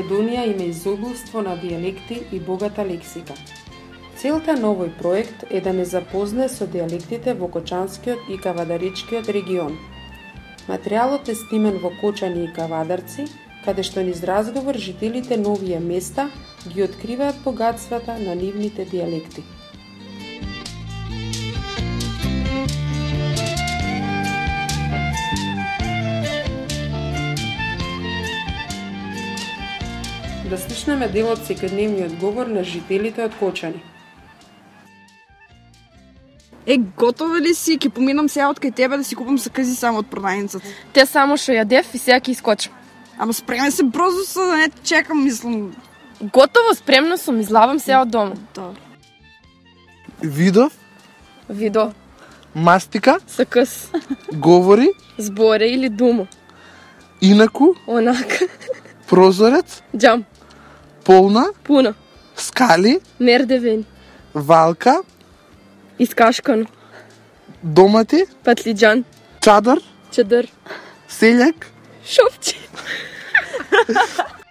Македонија има изобилство на дијалекти и богата лексика. Целта на овој проект е да не запознае со дијалектите во Кочанскиот и Кавадаричкиот регион. Материјалот е снимен во Кочани и Кавадарци, каде што низ разговор жителите на овие места ги откриваат богатствата на нивните дијалекти. Да слушнеме дел од секојдневниот говор на жителите од Кочани. Готова ли си? Ке поминам сега од кај тебе да си купам сакази само од продајницата. Те само што јадев и сега ќе искочам. Ама спреме се брзо со да не те чекам, мислам. Готово, спремна сум, излавам сега од дома. Добро. Видо. Мастика. Сакъс. Говори. Зборе или думо. Инаку. Онака. Прозорец. Джам. Полна. Пуна. Скали. Мердевен. Валка. Искашкано. Домати. Патлиджан. Чадър. Чадър. Селјак. Шопче.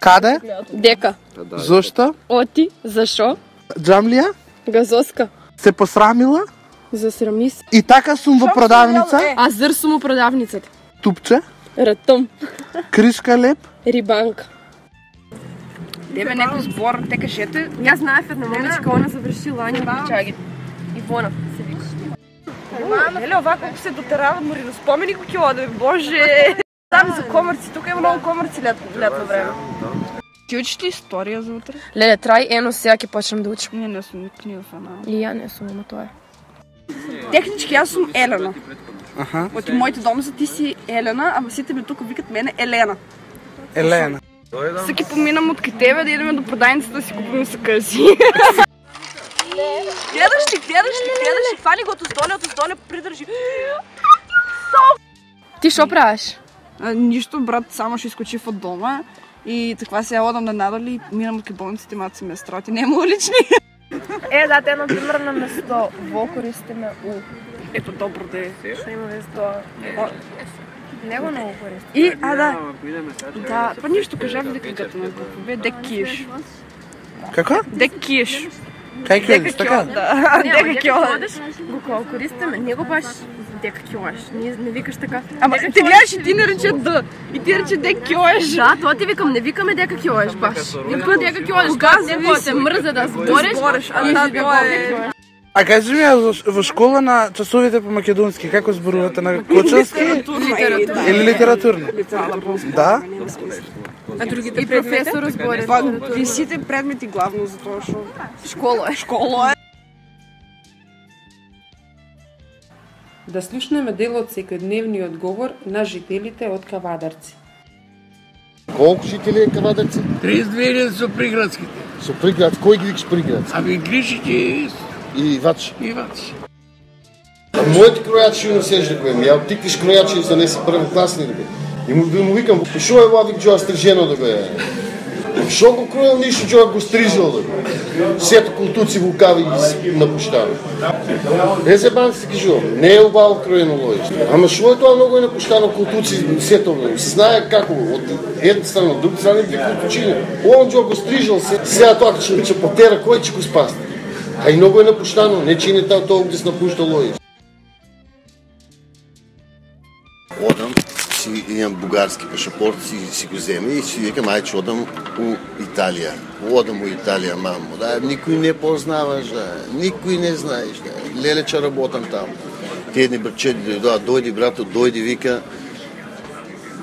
Каде? Дека. Зошто? Оти. Зашо? Джамлија? Газоска. Се посрамила? Засрами се. И така сум во продавница. А зър сум у продавницата. Тупче. Ратъм. Кришка леп. Рибанка. Тебе некој збор, те кажете. Ја знаев една момичка, она заврши лање во Чаги. Ивона се вика. Еле, ова колку се дотерава Марино, спомени кој ќе оде, боже! Там за комарци, тука има многу комарци летно време. Ти учиш ли историја за утре? Леле, трај ено, сега ќе почнем да учим. Не сум книга фанал. И ја не сум, ама тоа е. Технички јас сум Елена. Аха. Оти моите домца ти си Елена, ама сите ме тука викат мене Елена. Елена. Сега ќе поминам од кај тебе да идеме до продајницата да си купиме сакази. Гледаш ли, фани го од оздоле, придржи. Ти шо правиш? Ништо, брат, само ще искочив од дома и таква сега одам надале и минам од кај болниците, мат се ме страти, нема лични. Дате например на место во користиме у. Ето добро да е. Што има вез тоа? Него много користиме. И, да, па ништо кажав дека гато на букве, дек киш. Како? Дек киш. Кај ќе одиш, така? Да, дека ќе одиш. Го користиме, него баш дека ќе одиш. Не викаш така. Ама ти гледаш и ти не рече Д. И ти рече дека ќе одиш. Да, тоа ти викам, не викаме дека ќе одиш баш. Викаме дека ќе одиш. Кога него се мрзе да збориш, а тоа е. А кажи ми, во школа на часовите по македонски, како зборувате на кочански или литературно? Да? А другите и професор збори. И сите предмети главно за тоа што Школа е. школа е. Да слушнеме дел од секојдневниот говор на жителите од Кавадарци. Колку жители е Кавадарци? 32 со приградските. Со приград, кој ги викаш приградски? Ами Глишите И Вачи. и Ваци. Моите кројачи не сеш да го имам. Ја тикнеш кројачи за не си првокласни да бе. И му викам, шо е владик джоа стрижено да бе? Шо го кројал ништо джоа го стрижал да бе? Сето култуци го кави ги напуштава. Не се бан се кажувам, не е убаво кројено лоје. Ама шо е тоа многу е напуштано култуци сето бе? Се знае како, од една страна, од друга страна две култучини. Он джоа го стрижал, сега тоа ќе потера, кој ќе го спасне? А и многу е напуштано, не че не тоа где се напушта лоје. Одам, си имам бугарски пашапорт, си го земе и си викам, ајде че одам у Италија. Одам у Италија, мамо, да, никој не познаваш, да, никој не знаеш, да, леле че работам таму. Те едни братчети дојди, брато, дојди, вика,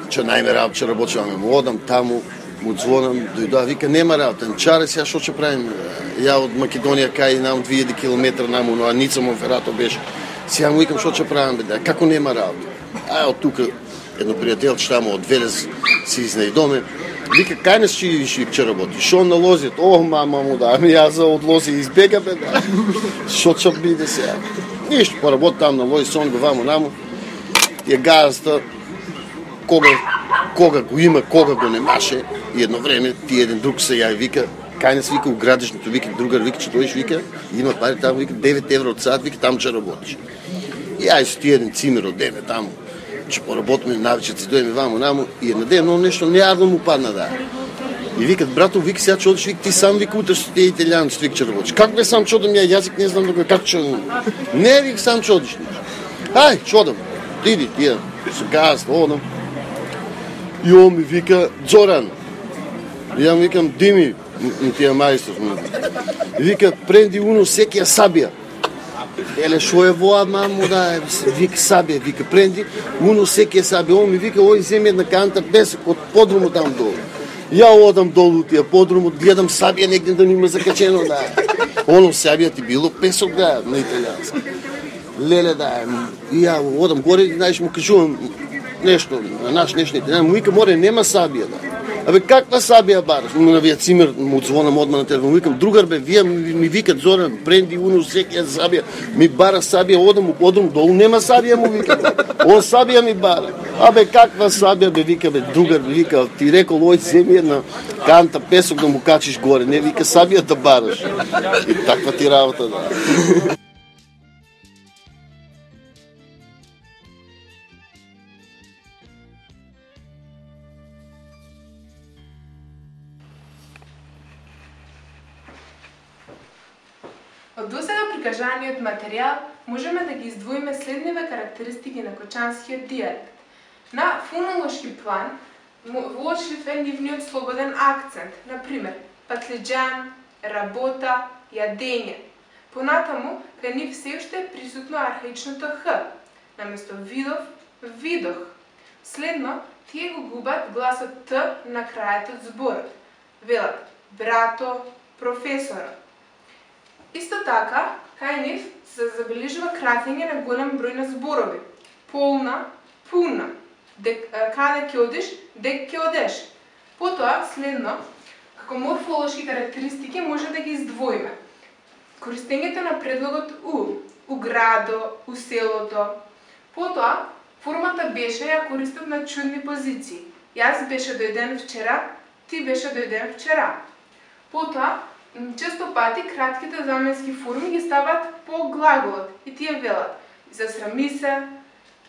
че најме работа, че работам, одам таму, му звонам, дојдоа, вика, нема работа, чаре сега што ќе правим? Ја од Македонија кај нам 2000 км наму, но Аница Монферато беше. Сега му викам, што ќе правим, бе, како нема работа? А од тука едно пријателче таму од Велес си изнајдоме. Вика, кај не си ќе работи? Шо на лозијат? О, мама му да, ами ја за од лози избега, бе, да. Шо ќе биде сега? Ништо, поработи таму на лози, сон го ваму наму. Ја газата, кога го има, кога го немаше, и едно време ти еден друг се јави, вика, кај не си вика у градишното, вика, другар, вика, че дојдеш, вика, има пари таму, вика, 9 евро од сат, вика, таму ќе работиш. И ај си ти еден цимер од деме таму, че поработиме навечер, си дојме ваму наму, и една ден, но нешто нејавно му падна да. И викат, брато, вика, сега чудиш, вика, ти сам вика, утре ще ти италианец, вика, че работиш. Как бе сам чудам, я язик не знам да как чудам. Не, вика, сам чудиш. Ай, чудам. Иди, тия, сега аз одам. И он ми вика, Зоран. И я викам, Дими, тия майстор. И вика, пренди уно секия сабия. Еле, шо е воа, мамо, да, вика сабия, вика, пренди уно секия сабия. Он ми вика, ой, вземи една канта песък от подрумо там долу. Я одам долу тия подрумо, гледам сабия негде да ми има закачено, да. Оно сабия ти било песок, да, на италиански. Леле, да, и я одам горе, знаеш, му кажувам нещо, на наш днешните. Му вика, море, нема сабия, да. Абе, каква сабия бараш? На вия цимер му звонам одма на телефон. Викам, другар бе, вие ми викат, Зоран, бренди, уно, секия сабия. Ми бара сабия, одам долу, нема сабия, му вика. Он сабия ми бара. Абе, каква сабия, бе, вика, бе, другар, бе, вика, ти рекол, ой, вземи една канта песок да му качиш горе. Не, вика, сабия да бараш. И таква ти работа, да. Од досега прикажаниот материјал можеме да ги издвоиме следниве карактеристики на кочанскиот дијалект. На фонолошки план воочлив е нивниот слободен акцент, например, патлиџан, работа, јадење. Понатаму, кај нив се уште е присутно архаичното х, наместо видов, видох. Следно, тие го губат гласот т на крајот од зборот. Велат брато, професорот. Исто така, кај нив се забележува кратење на голем број на зборови. Полна, пуна. Каде ќе одиш, дек ќе одеш. Потоа, следно, како морфолошки карактеристики може да ги издвоиме. Користењето на предлогот у градо, у селото. Потоа, формата беше ја користат на чудни позиции. Јас беше дојден вчера, ти беше дојден вчера. Потоа, често пати кратките заменски форми ги стават по глаголот и тие велат засрами се,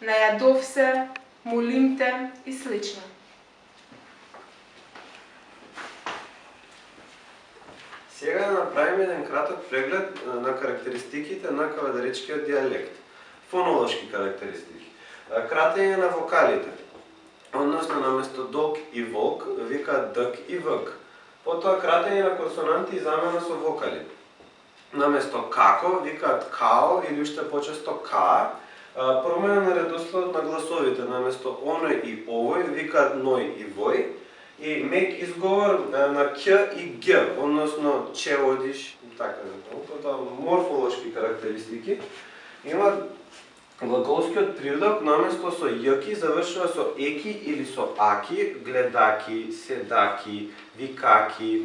најадов се, молим те и слично. Сега да направим еден краток преглед на карактеристиките на кавадаричкиот диалект. Фонолошки карактеристики. Кратење на вокалите. Односно, наместо дог и волк, викаат дък и вък. Потоа кратење на консонанти и замена со вокали. Наместо како, викаат као или уште почесто ка. Промена на редоследот на гласовите, наместо оној и овој, викаат ној и вој. И мек изговор на к и г, односно че одиш, така да. Потоа морфолошки карактеристики. Има глаголскиот прилог наместо со јки завршува со еки или со аки, гледаки, седаки, викаки.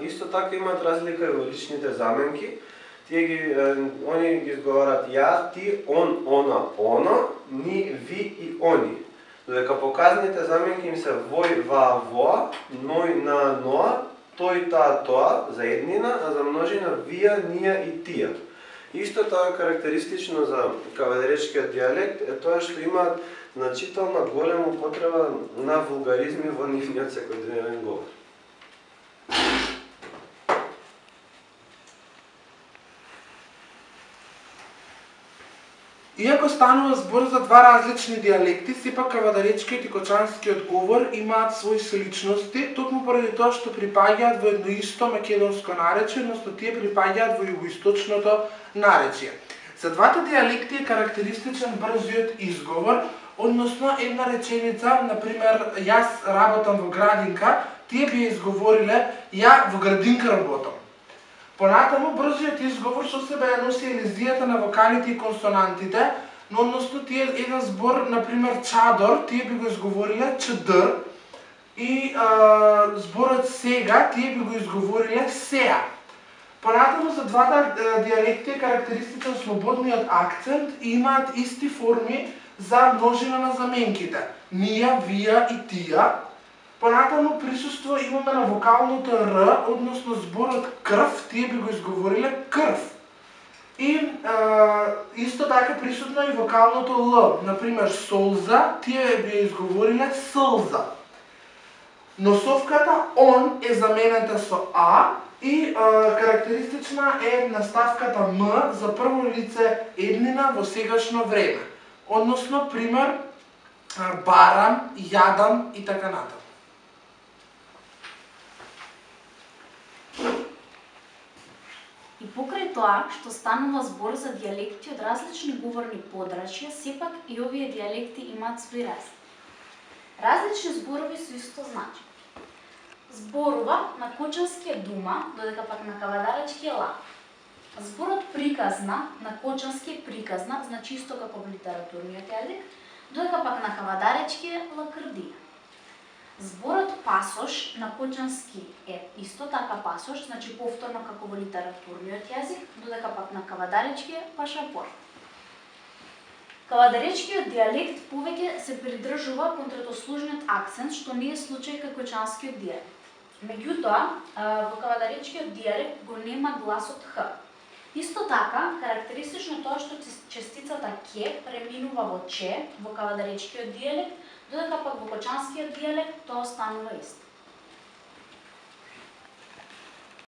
Исто така имат разлика и во личните заменки. Они ги изговарат ја, ти, он, она, оно, ни, ви и они. Додека показните заменки им се вој, ва, воа, ној, на, ноа, тој, таа, тоа, за еднина, а за множина вија, нија и тија. Исто тоа карактеристично за кавадаречкиот диалект е тоа што имаат значително голема употреба на вулгаризми во нивниот секојдневен говор. Иако станува збор за два различни диалекти, сепак кавадаречкиот и кочанскиот говор имаат свои сличности, токму поради тоа што припаѓаат во едно исто македонско наречие, односно тие припаѓаат во југоисточното наречие. За двата диалекти е карактеристичен брзиот изговор, односно една реченица, например, јас работам во градинка, тие би изговориле ја во градинка работам. Понатаму, брзиот изговор со себе ја носи елизијата на вокалите и консонантите, но односно тие еден збор, например, чадор, тие би го изговориле чдр, и зборот сега, тие би го изговориле сеа. Понатаму, за двата диалекти е карактеристичен слободниот акцент и имаат исти форми за множина на заменките. Ние, вие и тија. Понатаму присуство имаме на вокалното Р, односно зборот крв, тие би го изговориле крв. И исто така присутно и вокалното Л, например солза, тие би изговориле сълза. Носовката он е заменета со а и карактеристична е наставката м за прво лице еднина во сегашно време. Односно, пример, барам, јадам и така натаму. И покрај тоа што станува збор за дијалекти од различни говорни подрачја, сепак и овие дијалекти имаат свој разлик. Различни зборови со исто значење. Зборува на кочански е дума, додека пак на кавадарачки е ла. Зборот приказна на кочански е приказна, значи исто како во литературниот јазик, додека пак на кавадарачки е лакрдија. Зборот пасош на кочански е исто така пасош, значи повторно како во литературниот јазик, додека пак на кавадаречки е пашапорт. Кавадаречкиот дијалект повеќе се придржува кон третослужниот акцент, што не е случај како кочанскиот дијалект. Меѓутоа, во кавадаречкиот дијалект го нема гласот х. Исто така, карактеристично е тоа што честицата ке преминува во че во кавадаречкиот дијалект, додека пак во кочанскиот дијалект тоа останува исто.